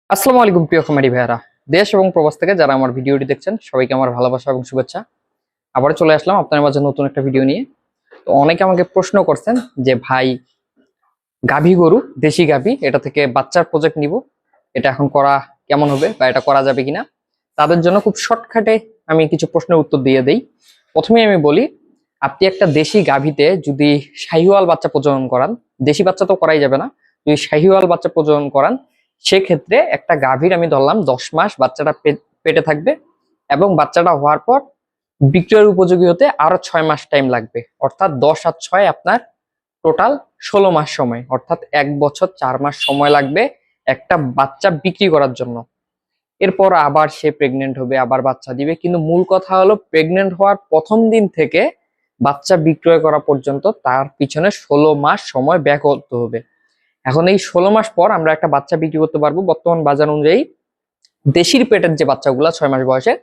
আসসালামু আলাইকুম প্রিয় খামারি ভাইয়ারা, দেশ এবং প্রবাস থেকে যারা আমার ভিডিওটি দেখছেন সবাইকে আমার ভালোবাসা এবং শুভেচ্ছা। আবার চলে আসলাম আপনার মাঝে নতুন একটা ভিডিও নিয়ে। তো অনেকে আমাকে প্রশ্ন করছেন যে ভাই, গাভী গরু দেশি গাভী এটা থেকে বাচ্চার প্রজেক্ট নিব, এটা এখন করা কেমন হবে বা এটা করা যাবে কিনা। তাদের জন্য খুব শর্টকাটে আমি কিছু প্রশ্নের উত্তর দিয়ে দেই। প্রথমে আমি বলি, আপনি একটা দেশি গাভীতে যদি শাহিওয়াল বাচ্চা প্রজনন করান, দেশি বাচ্চা তো করাই যাবে না, যদি শাহিওয়াল বাচ্চা প্রজনন করান সেক্ষেত্রে একটা গাভীর আমি ধরলাম 10 মাস বাচ্চাটা পেটে থাকবে এবং বাচ্চাটা হওয়ার পর বিক্রয়ের উপযোগী হতে আরো 6 মাস টাইম লাগবে, অর্থাৎ 10 আর 6 আপনার টোটাল 16 মাস সময়, অর্থাৎ 1 বছর 4 মাস সময় লাগবে একটা বাচ্চা বিক্রি করার জন্য। এরপর আবার সে প্রেগনেন্ট হবে, আবার বাচ্চা দিবে, কিন্তু মূল কথা হলো প্রেগনেন্ট হওয়ার প্রথম দিন থেকে বাচ্চা বিক্রয় করা পর্যন্ত তার পিছনে 16 মাস সময় ব্যয় করতে হবে। এখন এই 16 মাস পর আমরা একটা বাচ্চা বিক্রি করতে পারবো বর্তমান বাজার অনুযায়ী। দেশির পেটের যে বাচ্চাগুলা 6 মাস বয়সে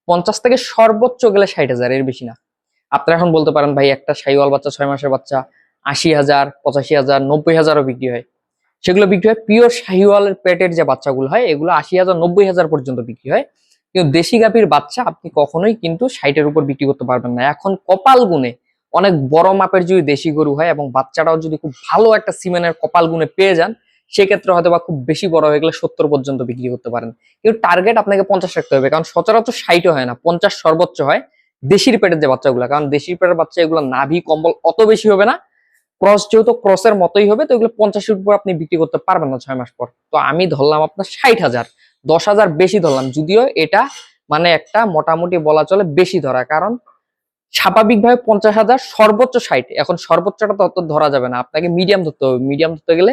50 থেকে সর্বোচ্চ গেলে 60,000, এর বেশি না। আপনারা এখন বলতে পারেন ভাই, একটা শাহিওয়াল বাচ্চা 6 মাসের বাচ্চা 80,000, 85,000, 90,000ও বিক্রি হয়। সেগুলো বিক্রি হয় পিওর শাহিওয়ালের পেটের যে বাচ্চাগুলো হয়, এগুলো 80,000, 90,000 পর্যন্ত বিক্রি হয়। কিন্তু দেশি গাভীর বাচ্চা আপনি কখনোই কিন্তু 60-এর উপর বিক্রি করতে পারবেন না। এখন কপাল গুনে অনেক বড় মাপের যদি দেশি গরু হয় এবং বাচ্চাটাও যদি খুব ভালো একটা সিমেনের কপাল গুনে পেয়ে যান, সেক্ষেত্রে হয়তো বা খুব বেশি বড় হয়ে গেলে 70 পর্যন্ত বিক্রি করতে পারেন। কিন্তু টার্গেট আপনাকে 50 রাখতে হবে, কারণ সচরাচর 60 হয় না, 50 সর্বোচ্চ হয় দেশির পেটের যে বাচ্চাগুলো। কারণ দেশির পেটের বাচ্চা এগুলো নাভি কম্বল অত বেশি হবে না, ক্রস যেহেতু ক্রসের মতোই হবে, তো এগুলো 50-এর উপর আপনি বিক্রি করতে পারবেন না 6 মাস পর। তো আমি ধরলাম আপনার 60,000, 10,000 বেশি ধরলাম, যদিও এটা মানে একটা মোটামুটি বলা চলে বেশি ধরা, কারণ স্বাভাবিকভাবে 50,000 সর্বোচ্চ 60, এখন সর্বোচ্চটা তত ধরা যাবে না, আপনাকে মিডিয়াম ধরতে হবে। মিডিয়াম ধরতে গেলে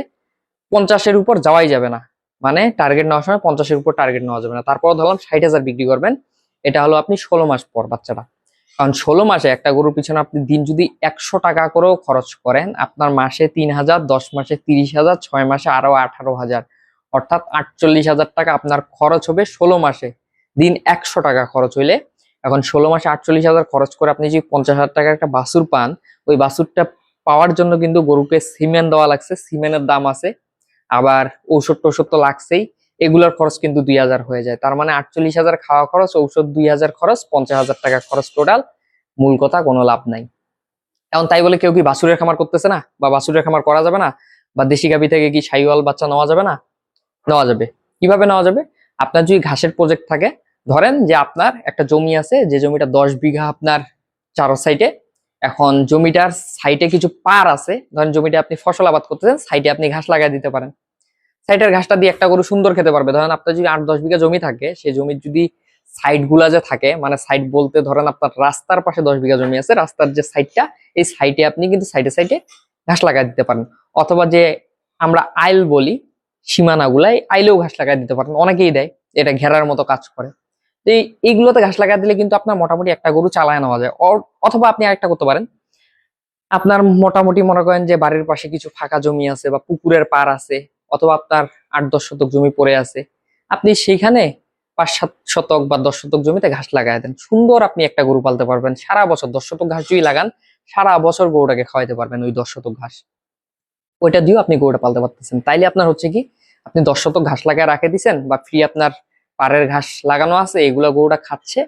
50-এর উপর যাওয়াই যাবে না, মানে টার্গেট নেওয়ার সময় 50-এর উপর টার্গেট নেওয়া যাবে না। তারপর ধরলাম 60,000 বিক্রি করবেন, এটা হলো আপনি 16 মাস পর বাচ্চাটা। কারণ 16 মাসে একটা গরুর পিছনে আপনি দিন যদি 100 টাকা করেও খরচ করেন, আপনার মাসে 3,000, 10 মাসে 30,000, 6 মাসে আরো 18,000, অর্থাৎ 48,000 টাকা আপনার খরচ হবে 16 মাসে। দিন 100 টাকা খরচ হইলে এখন 16 মাসে 48,000 খরচ করে আপনি যদি 50,000 টাকার একটা বাছুর পান, ওই বাছুরটা পাওয়ার জন্য কিন্তু গরুকে সিমেন্ট দেওয়া লাগছে, সিমেন্টের দাম আছে, আবার ঔষধ টৌষধ তো লাগছেই, এগুলোর খরচ কিন্তু 2,000 হয়ে যায়। তার মানে 48,000 খাওয়া খরচ, ঔষধ 2,000 খরচ, 50,000 টাকা খরচ টোটাল। মূল কথা, কোনো লাভ নাই। এখন তাই বলে কেউ কি বাছুরের খামার করতেছে না, বা বাছুরের খামার করা যাবে না, বা দেশি গাভী থেকে কি শাহিওয়াল বাচ্চা নেওয়া যাবে না? নেওয়া যাবে। কিভাবে নেওয়া যাবে? আপনার যদি ঘাসের প্রজেক্ট থাকে, ধরেন যে আপনার একটা জমি আছে, যে জমিটা 10 বিঘা আপনার চারো সাইডে, এখন জমিটার সাইডে কিছু পার আছে, ধরেন জমিটা আপনি ফসল আবাদ করতেছেন, সাইডে আপনি ঘাস লাগাই দিতে পারেন। সাইডের ঘাসটা দিয়ে একটা গরু সুন্দর খেতে পারবে। ধরেন আপনার যদি 8-10 বিঘা জমি থাকে, সেই জমির যদি সাইড গুলা যে থাকে, মানে সাইড বলতে ধরেন আপনার রাস্তার পাশে 10 বিঘা জমি আছে, রাস্তার যে সাইডটা, এই সাইডে আপনি কিন্তু সাইডে সাইডে ঘাস লাগাই দিতে পারেন। অথবা যে আমরা আইল বলি, সীমানা গুলাই আইলেও ঘাস লাগাই দিতে পারেন, অনেকেই দেয়, এটা ঘেরার মতো কাজ করে। তো এইগুলোতে ঘাস লাগাই দিলে কিন্তু আপনার মোটামুটি একটা গরু চালায় নেওয়া যায়। অথবা আপনি আরেকটা করতে পারেন, আপনার মোটামুটি মনে করেন যে বাড়ির পাশে কিছু ফাঁকা জমি আছে বা পুকুরের পার আছে, অথবা আপনার 8-10 শতক জমি পড়ে আছে, আপনি সেইখানে 5-7 শতক বা 10 শতক জমিতে ঘাস লাগাই দেন, সুন্দর আপনি একটা গরু পালতে পারবেন সারা বছর। 10 শতক ঘাস যদি লাগান, সারা বছর গরুটাকে খাওয়াইতে পারবেন ওই 10 শতক ঘাস, ওইটা দিয়েও আপনি গরুটা পালতে পারতেছেন। তাইলে আপনার হচ্ছে কি, আপনি 10 শতক ঘাস লাগায় রাখে দিচ্ছেন, বা ফ্রি আপনার পাড়ের ঘাস লাগানো আছে, এগুলো গরুটা খাচ্ছে।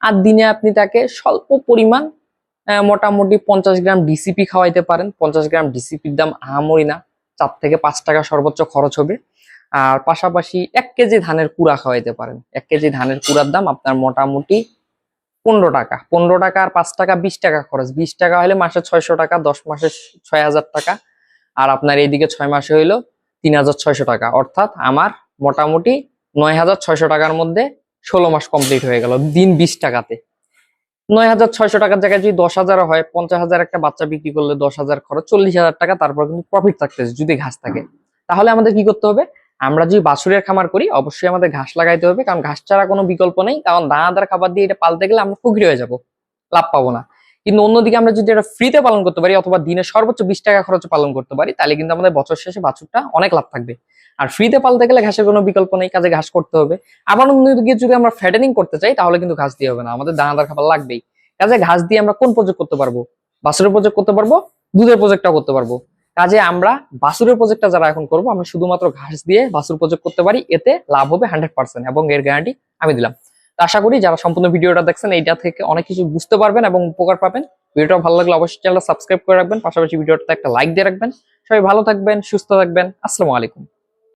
আর দিনে আপনি তাকে স্বল্প পরিমাণ মোটামুটি 50 গ্রাম ডিসিপি খাওয়াইতে পারেন। 50 গ্রাম ডিসিপির দাম আহামরি না, 4 থেকে 5 টাকা সর্বোচ্চ খরচ হবে। আর পাশাপাশি 1 কেজি ধানের কুড়া খাওয়াইতে পারেন। 1 কেজি ধানের কুড়ার দাম আপনার মোটামুটি 15 টাকা। 15 টাকা আর 5 টাকা, 20 টাকা খরচ। 20 টাকা হলে মাসে 600 টাকা, 10 মাসে 6,000 টাকা। আর আপনার এইদিকে 6 মাসে হইলো 3,600 টাকা, অর্থাৎ আমার মোটামুটি 9,600 টাকার মধ্যে 16 মাস কমপ্লিট হয়ে গেল দিন 20 টাকাতে। 9,600 টাকার জায়গায় যদি 10,000 হয়, 50,000 একটা বাচ্চা বিক্রি করলে 10,000 খরচ, 40,000 টাকা, তারপর কিন্তু প্রফিট থাকতেছে যদি ঘাস থাকে। তাহলে আমাদের কি করতে হবে? আমরা যদি বাছুরের খামার করি, অবশ্যই আমাদের ঘাস লাগাইতে হবে, কারণ ঘাস ছাড়া কোনো বিকল্প নেই। কারণ দানাদার খাবার দিয়ে এটা পালতে গেলে আমরা ফকির হয়ে যাব, লাভ পাবো না। কিন্তু অন্যদিকে আমরা যদি এটা ফ্রিতে পালন করতে পারি, অথবা দিনে সর্বোচ্চ 20 টাকা খরচে পালন করতে পারি, তাহলে কিন্তু আমাদের বছর শেষে বাছুরটা অনেক লাভ থাকবে। আর ফ্রিতে পালতে গেলে ঘাসের কোনো বিকল্প নেই, কাজে ঘাস করতে হবে। আবার অন্যদিকে যদি আমরা ফ্যাটেনিং করতে চাই, তাহলে কিন্তু ঘাস দিয়ে হবে না, আমাদের দানাদার খাবার লাগবেই। কাজে ঘাস দিয়ে আমরা কোন প্রজেক্ট করতে পারবো? বাছুরের প্রজেক্ট করতে পারবো, দুধের প্রজেক্টটা করতে পারবো। কাজে আমরা বাছুরের প্রজেক্টটা যারা এখন করবো, আমরা শুধুমাত্র ঘাস দিয়ে বাছুর প্রজেক্ট করতে পারি, এতে লাভ হবে 100% এবং এর গ্যারান্টি আমি দিলাম। তো আশা করি যারা সম্পূর্ণ ভিডিওটা দেখছেন এইটা থেকে অনেক কিছু বুঝতে পারবেন এবং উপকার পাবেন। ভিডিওটা ভালো লাগলে অবশ্যই চ্যানেলটা সাবস্ক্রাইব করে রাখবেন, পাশাপাশি ভিডিওটাতে একটা লাইক দিয়ে রাখবেন। সবাই ভালো থাকবেন, সুস্থ থাকবেন। আসসালামু আলাইকুম।